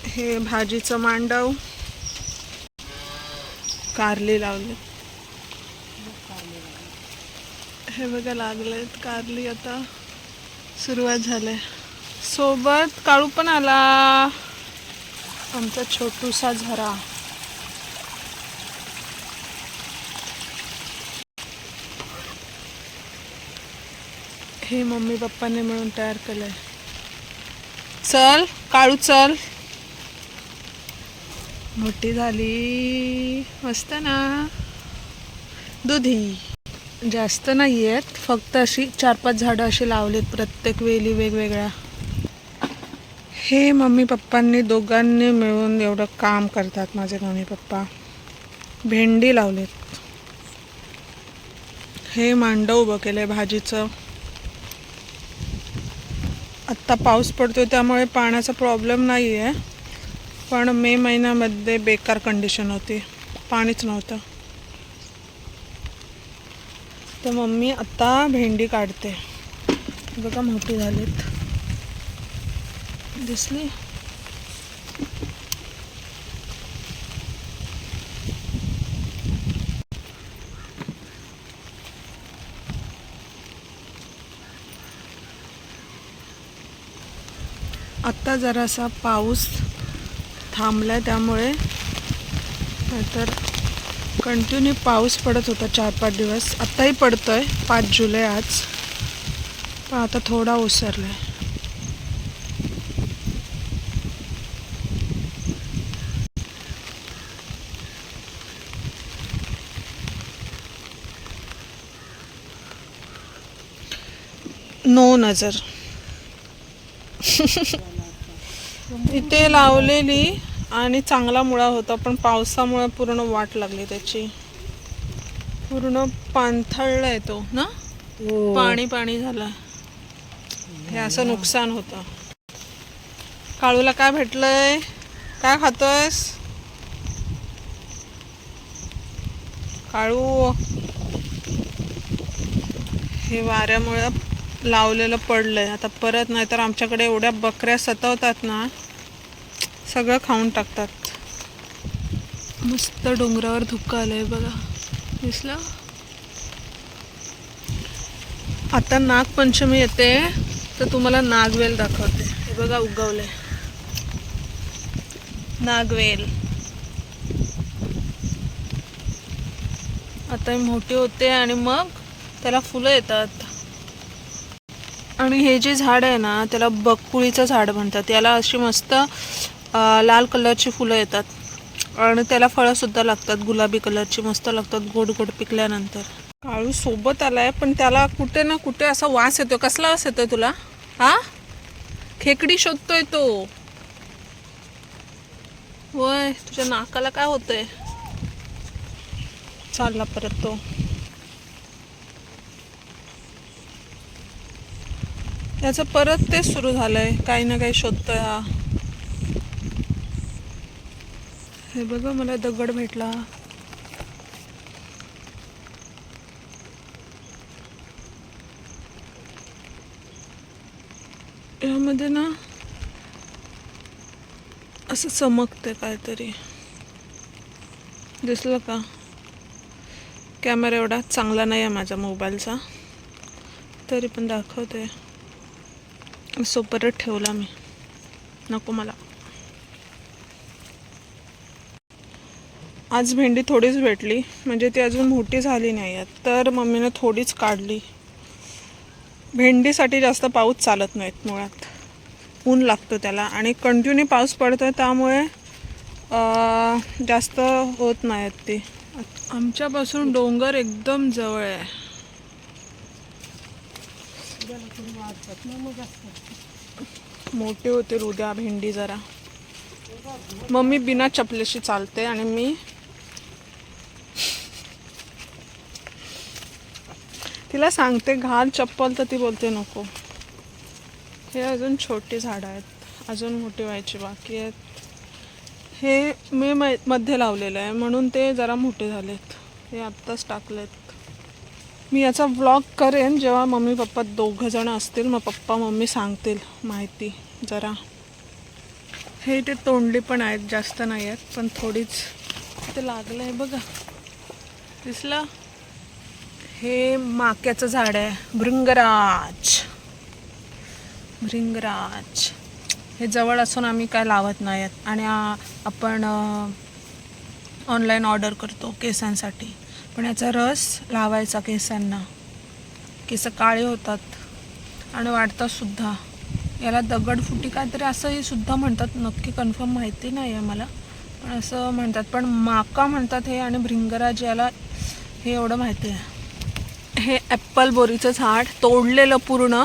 हे भाजीचं मांडव, कारली लावली. हे बघा लागलेत कारली, आता सुरुवात झाली. सोबत काळू पण आला, आमचा छोटूसा झरा. हे मम्मी पप्पाने मिळून तयार केलंय. चल काळू चल, मोठी झाली मस्त ना. दुधी जास्त नाही आहेत, फक्त अशी 4-5 झाडं अशी लावलीत, प्रत्येक वेली वेगवेगळ्या. हे मम्मी पप्पांनी दोघांनी मिळून एवढं काम करतात माझे मम्मी पप्पा. भेंडी लावलेत. हे मांडव उभं केलंय भाजीचं. आत्ता पाऊस पडतोय त्यामुळे पाण्याचा प्रॉब्लेम नाही आहे, पण मे महिन्यामध्ये बेकार कंडिशन होती, पाणीच नव्हतं. तर मम्मी आत्ता भेंडी काढते. बघा मोठी झालीत, दिसली. आत्ता जरासा पाऊस थांबलाय त्यामुळे, नाहीतर कंटिन्यू पाऊस पडत होता 4-5 दिवस. आत्ताही पडतोय, 5 जुलै आज, पण आता थोडा ओसरलाय. नो नजर इथे लावलेली आणि चांगला मुळा होता, पण पावसामुळे पूर्ण वाट लागली त्याची. पूर्ण पाणथळलाय तो ना, पाणी पाणी झालं. हे असं नुकसान होतं. काळूला काय भेटलंय, काय खातोयस काळू? हे वाऱ्यामुळे लावलेलं पडलंय आता परत, नाहीतर आमच्याकडे एवढ्या बकऱ्या सतवतात ना, सगळं खाऊन टाकतात. मस्त डोंगरावर धुकं आलंय बघा, दिसलं. आता नागपंचमी येते तर तुम्हाला नागवेल दाखवते. हे बघा उगवले नागवेल. आता मोठी होते आणि मग त्याला फुलं येतात. आणि हे जे झाड आहे ना, त्याला बकुळीचं झाड म्हणतात. याला अशी मस्त लाल कलरची फुलं येतात आणि त्याला फळं सुद्धा लागतात, गुलाबी कलरची मस्त लागतात, गोड गोड पिकल्यानंतर. काळू सोबत आलाय, पण त्याला कुठे ना कुठे असा वास येतो. कसला वास येतोय तुला? हा, खेकडी शोधतोय तो. होय, तुझ्या नाकाला काय होतंय? चालला परत तो. याचं परत ते सुरू झालंय, काही ना काही शोधतोय हा. हे बघा मला दगड भेटला. यामध्ये ना असं चमकते काहीतरी, दिसलं का? कॅमेरा एवढा चांगला नाही आहे माझ्या मोबाईलचा, तरी पण दाखवते. सो परत ठेवला मी, नको मला. आज भेंडी थोडीच भेटली, म्हणजे ती अजून मोठी झाली नाही आहे, तर मम्मीने थोडीच काढली. भेंडीसाठी जास्त पाऊस चालत नाहीत, मुळात ऊन लागतो त्याला, आणि कंटिन्यू पाऊस पडतो त्यामुळे जास्त होत नाहीत ती. आमच्यापासून डोंगर एकदम जवळ आहे. मोठी होते उद्या भेंडी जरा. मम्मी बिना चपलेशी चालते आणि मी तिला सांगते घाल चप्पल, तर ती बोलते नको. हे अजून छोटी झाडं आहेत, अजून मोठी व्हायची बाकी आहेत. हे मे मध्ये लावलेलं आहे म्हणून ते जरा मोठे झालेत. हे आत्ताच टाकलेत. मी याचा व्लॉग करेन जेव्हा मम्मी पप्पा दोघं जण असतील, मग पप्पा मम्मी सांगतील माहिती जरा. हे ते तोंडली पण आहेत, जास्त नाही आहेत पण थोडीच ते लागलं आहे बघा, दिसलं. हे माक्याचं झाड आहे, भृंगराज. भृंगराज हे जवळ असून आम्ही काय लावत नाही आहेत. आणि आपण ऑनलाईन ऑर्डर करतो केसांसाठी, पण याचा रस लावायचा केसांना, केस काळे होतात आणि वाढतात सुद्धा. याला दगडफुटी काहीतरी असंही सुद्धा म्हणतात, नक्की कन्फर्म माहिती नाही आहे मला, पण असं म्हणतात. पण माका म्हणतात हे, आणि भृंगराज याला हे एवढं माहिती आहे. हे ॲप्पल बोरीचं झाड तोडलेलं पूर्ण,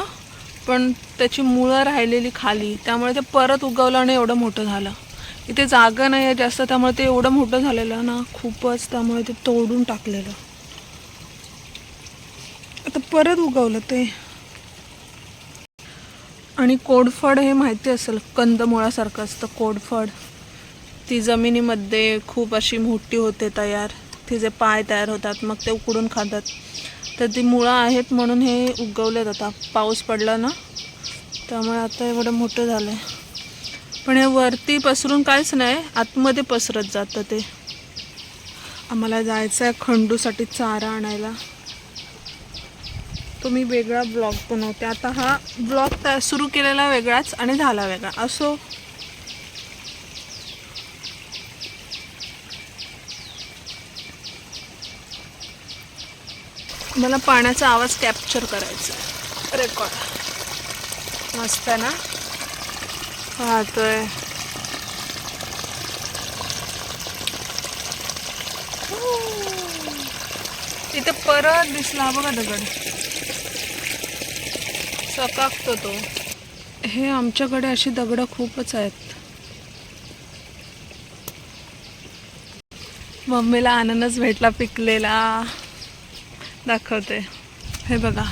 पण त्याची मुळं राहिलेली खाली, त्यामुळे ते परत उगवलं आणि एवढं मोठं झालं. इथे जागा नाही आहे जास्त, त्यामुळे ते एवढं मोठं झालेलं ना खूपच, त्यामुळे ते तोडून टाकलेलं. आता परत उगवलं ते. आणि कोडफड हे माहिती असेल, कंदमुळासारखं असतं कोडफड. ती जमिनीमध्ये खूप अशी मोठी होते तयार, तिचे पाय तयार होतात, मग ते उकडून खातात. तर ती मुळं आहेत म्हणून हे उगवलेत. आता पाऊस पडला ना त्यामुळे आता एवढं मोठं झालं आहे. पण हे वरती पसरून काहीच नाही, आतमध्ये पसरत जातं ते. आम्हाला जायचं आहे खंडूसाठी चारा आणायला. तो मी वेगळा ब्लॉग बनवते आता. हा ब्लॉग सुरू केलेला वेगळाच आणि झाला वेगळा, असो. मला पाण्याचा आवाज कॅप्चर करायचा, रेकॉर्ड. मस्त आहे ना, वाहतोय. इथे परत दिसला बघा दगड, चकाकतो तो. हे आमच्याकडे अशी दगडं खूपच आहेत. मम्मीला अननस भेटला पिकलेला, दाखवते. हे बघा,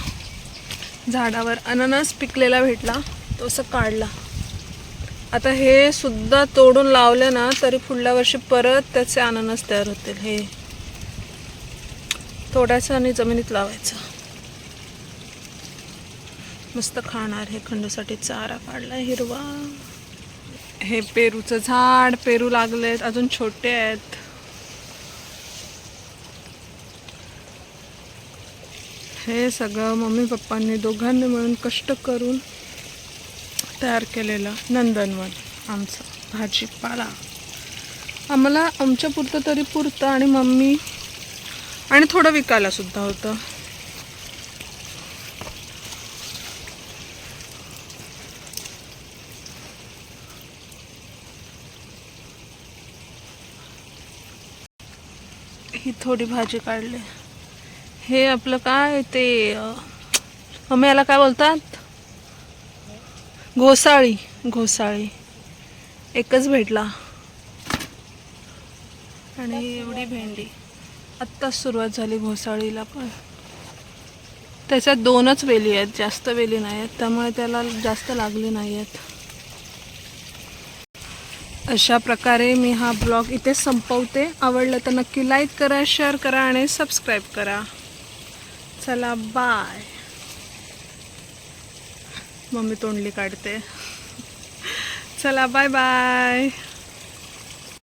झाडावर अननस पिकलेला भेटला, तो असं काढला. आता हे सुद्धा तोडून लावले ना तरी पुढल्या वर्षी परत त्याचे अननस तयार होतील. हे तोडायचं आणि जमिनीत लावायचं. मस्त खाणार. हे खंडूसाठी चारा काढला हिरवा. हे पेरूचं झाड, पेरू लागलेत, अजून छोटे आहेत. हे सगळं मम्मी पप्पांनी दोघांनी मिळून कष्ट करून तयार केलेलं नंदनवन आमचं. भाजीपाला आम्हाला आमच्या पुरतं तरी पुरतं, आणि मम्मी आणि थोडं विकायला सुद्धा होतं. ही थोडी भाजी काढली. हे आपलं काय ते मम्मी याला काय बोलतात, घोसाळी. घोसाळी एकच भेटला. आणि एवढी भेंडी. आत्ताच सुरुवात झाली घोसाळीला, पण त्याच्यात 2च वेली आहेत, जास्त वेली नाही आहेत, त्यामुळे त्याला जास्त लागली नाही आहेत. अशा प्रकारे मी हा ब्लॉग इथे संपवते. आवडलं तर नक्की लाईक करा, शेअर करा आणि सबस्क्राईब करा. चला बाय. मम्मी तोंडली काढते. चला बाय बाय.